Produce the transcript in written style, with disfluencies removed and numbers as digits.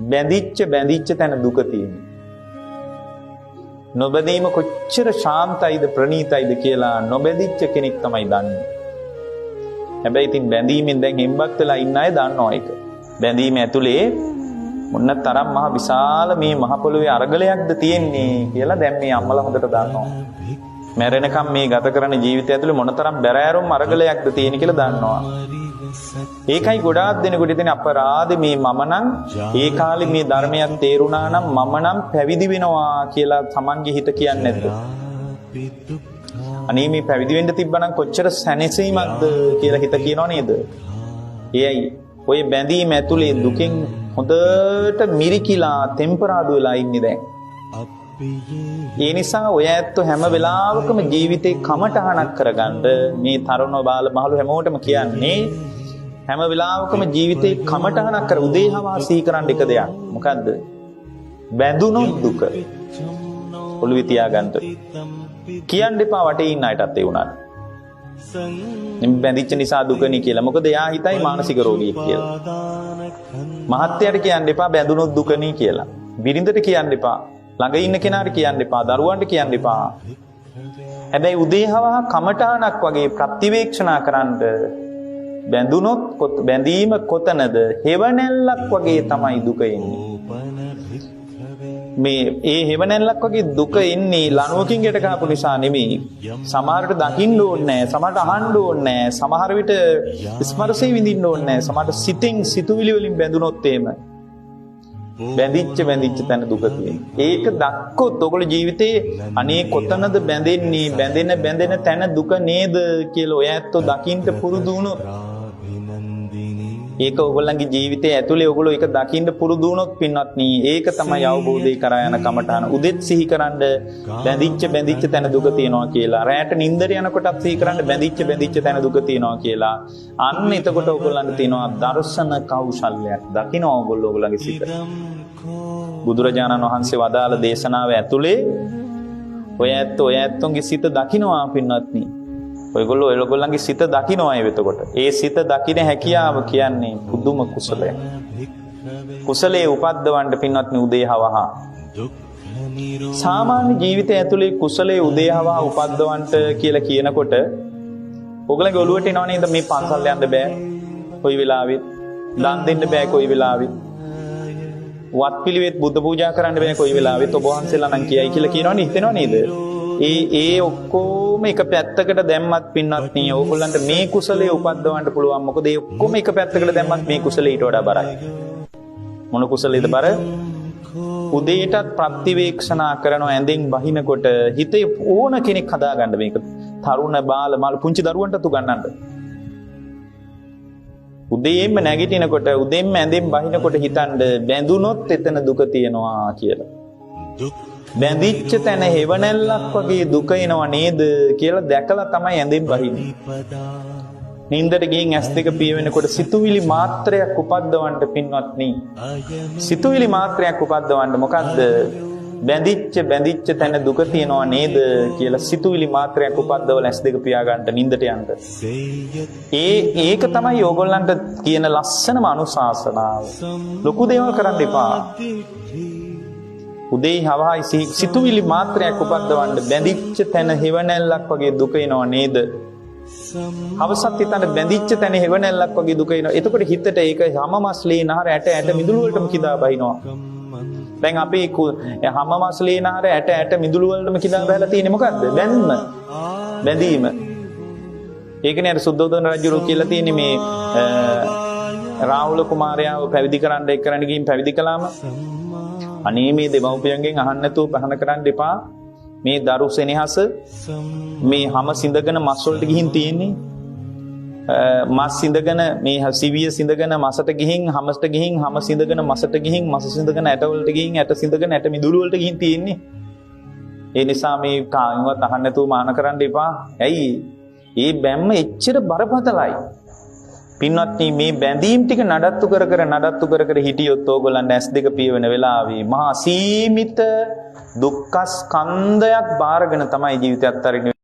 බැඳිච්ච තැන දුක තියෙන්නේ. නොබැඳීම කොච්චර ශාන්තයිද ප්‍රණීතයිද කියලා නොබැඳිච්ච කෙනෙක් තමයි දන්නේ. හැබැයි ඉතින් බැඳීමෙන් දැන් හෙම්බත් වෙලා ඉන්න අය දන්නවා ඒක. බැඳීම ඇතුලේ මොන්න තරම් මහ විශාල මේ මහ පොළොවේ අරගලයක්ද තියෙන්නේ කියලා දැන් මේ අම්මලා හොඳට දන්නවා. මැරෙනකම් මේ ගත කරන ජීවිතය ඇතුලේ මොනතරම් බැරෑරුම් අරගලයක්ද තියෙන කියලා දන්නවා. ඒකයි ගොඩාක් දෙනෙකුට ඉතින් අපරාධේ මේ මම නම් ඒ කාලේ මේ ධර්මයක් තේරුණා නම් මම නම් පැවිදි වෙනවා කියලා Tamange හිත කියන්නේ නැද්ද? අනේ මේ පැවිදි වෙන්න තිබ්බනම් කොච්චර සැනසීමක්ද කියලා හිත කියනව නේද? එයයි ඔය බැඳීම ඇතුලේ දුකෙන් හොඳට මිරිකිලා ටෙම්පරාදු වෙලා ඉන්නේ දැන්. ඒ නිසා ඔය ඇත්ත හැම වෙලාවකම ජීවිතේ කමටහනක් කරගන්න මේ තරුණ බාල මහලු හැමෝටම කියන්නේ හැම වෙලාවකම ජීවිතේ කමටහනක් කර උදේ හවා සිහි කරන්න එක දෙයක්. මොකද්ද? බැඳුනොත් දුක. ඔළුවේ තියාගන්න. කියන්න එපා වටේ ඉන්න අයටත් ඒ උනාට. බැඳිච්ච නිසා දුකනේ කියලා. මොකද එයා හිතයි මානසික රෝගියෙක් කියලා. මහත්යට කියන්න එපා බැඳුනොත් දුකනේ කියලා. බිරිඳට කියන්න එපා. ළඟ ඉන්න කෙනාට කියන්න එපා. දරුවන්ට කියන්න එපා. හැබැයි උදේ හවා කමටහනක් වගේ ප්‍රතිවේක්ෂණා කරන්න බැඳුනොත් බැඳීම කොතනද? හෙවණැල්ලක් වගේ තමයි දුක එන්නේ. මේ ඒ හෙවණැල්ලක් වගේ දුක එන්නේ ලණුවකින් යට ගහපු නිසා නෙමෙයි. සමහරට දකින්න ඕනේ නැහැ, සමහරට අහන්න ඕනේ නැහැ, සමහර විට ස්පර්ශයෙන් විඳින්න ඕනේ නැහැ. සමහරට සිතින් සිතුවිලි වලින් බැඳුනොත් එහෙම බැඳිච්ච තැන දුක තියෙනවා. ඒක දක්කොත් ඔයගොල්ලෝ ජීවිතේ අනේ කොතනද බැඳෙන්නේ? බැඳෙන තැන දුක නේද කියලා ඔය ඇත්තෝ දකින්න පුරුදු වුණොත් ඒක ඔයගොල්ලන්ගේ ජීවිතයේ ඇතුලේ ඔයගොල්ලෝ ඒක දකින්න පුරුදු වුණොත් පින්වත්නි ඒක තමයි අවබෝධය කරා යන කමඨාන. උදෙත් සිහිකරන්න බැඳිච්ච තැන දුක තියෙනවා කියලා. රැයට නිින්දට යනකොටත් සිහිකරන්න බැඳිච්ච තැන දුක තියෙනවා කියලා. අන්න එතකොට ඔයගොල්ලන්ට තියෙනවා දර්ශන කෞශල්‍යයක්. දකින්න ඔයගොල්ලෝ ඔයගොල්ලන්ගේ සිත. බුදුරජාණන් වහන්සේ වදාළ දේශනාව ඇතුලේ ඔය ඇත්තොන්ගේ සිත දකින්නවා පින්වත්නි. ඔයගොල්ලන්ගේ සිත දකින්නවා එතකොට. ඒ සිත දකින්න හැකියාව කියන්නේ පුදුම කුසලයක්. කුසලයේ උපද්දවන්න පින්වත්නි උදේහවහ. සාමාන්‍ය ජීවිතය ඇතුලේ කුසලයේ උදේහවහ උපද්දවන්න කියලා කියනකොට ඔයගොල්ලන්ගේ ඔළුවට එනවා නේද මේ පන්සල් යන්න බෑ කොයි වෙලාවෙත්. දන් දෙන්න බෑ කොයි වෙලාවෙත්. වත් පිළිවෙත් බුද්ධ පූජා කරන්න බෑ කොයි වෙලාවෙත්. ඔබ වහන්සේලා නම් කියයි කියලා කියනවනේ හිතෙනව නේද? ඒ ඔක්කොම එක පැත්තකට දැම්මත් පින්නත් නේ ඕගොල්ලන්ට මේ කුසලයේ උපද්දවන්න පුළුවන්. මොකද ඒ ඔක්කොම එක පැත්තකට දැම්මත් මේ කුසලයේ ඊට වඩා බරයි. මොන කුසලයේද බර? උදේටත් ප්‍රතිවේක්ෂණා කරන ඇඳෙන් බහිනකොට හිතේ ඕන කෙනෙක් හදාගන්න මේක. තරුණ බාල මල් පුංචි දරුවන්ටත් උගන්වන්න. උදේම නැගිටිනකොට උදේම ඇඳෙන් බහිනකොට හිතන්න බැඳුනොත් එතන දුක තියෙනවා කියලා. බැඳිච්ච තැන හෙවණැල්ලක් වගේ දුක එනවා නේද කියලා දැකලා තමයි ඇඳෙන් බහින්නේ. නින්දට ගිහින් ඇස් දෙක පියවෙනකොට සිතුවිලි මාත්‍රයක් උපද්දවන්න පින්වත්නි. සිතුවිලි මාත්‍රයක් උපද්දවන්න මොකද්ද? බැඳිච්ච තැන දුක තියනවා නේද කියලා සිතුවිලි මාත්‍රයක් උපද්දවලා ඇස් දෙක පියාගන්න නින්දට යන්න. ඒක තමයි ඕගොල්ලන්ට කියන ලස්සනම අනුශාසනාව. ලොකු දේවල් කරන්න එපා. උදේ හවහයි සිතුවිලි මාත්‍රයක් උපද්දවන්න බැඳිච්ච තැන හෙවණැල්ලක් වගේ දුක එනවා නේද? හවසත් හිතන්න බැඳිච්ච තැන හෙවණැල්ලක් වගේ දුක එනවා. එතකොට හිතට ඒක හැම මස්ලේ නහර ඇට මිදුළු වලටම කිදා බහිනවා. දැන් අපි හැම මස්ලේ නහර ඇට මිදුළු වලටම කිදා බහලා තියෙන්නේ මොකද්ද? බැඳීම. ඒකනේ අර සුද්ධෝදන රජුරු කියලා තියෙන්නේ මේ රාහුල කුමාරයාව පැවිදි කරන්න එක්කරණ ගිහින් පැවිදි කළාම අනේ මේ දෙමව්පියන්ගෙන් අහන්න නැතුව පහන කරන්න එපා. මේ දරු සෙනෙහස මේ හැම සිඳගෙන මස් වලට ගිහින් තියෙන්නේ. මස් සිඳගෙන මේ සිවිය සිඳගෙන මසට ගිහින් හැමස්ට ගිහින් හැම සිඳගෙන මසට ගිහින් මස සිඳගෙන ඇට වලට ගිහින් ඇට සිඳගෙන ඇට මිදුළු වලට ගිහින් තියෙන්නේ. ඒ නිසා මේ කායින්වත් අහන්න නැතුව මාන කරන්න එපා. ඇයි? ඒ බැම්ම එච්චර බරපතලයි. පින්වත්නි මේ බැඳීම් ටික නඩත්තු කර හිටියොත් ඕගොල්ලන් ඇස් දෙක පියවෙන වෙලාවේ මහා සීමිත දුක්ඛ ස්කන්ධයක් බාරගෙන තමයි ජීවිතයත් අරින්න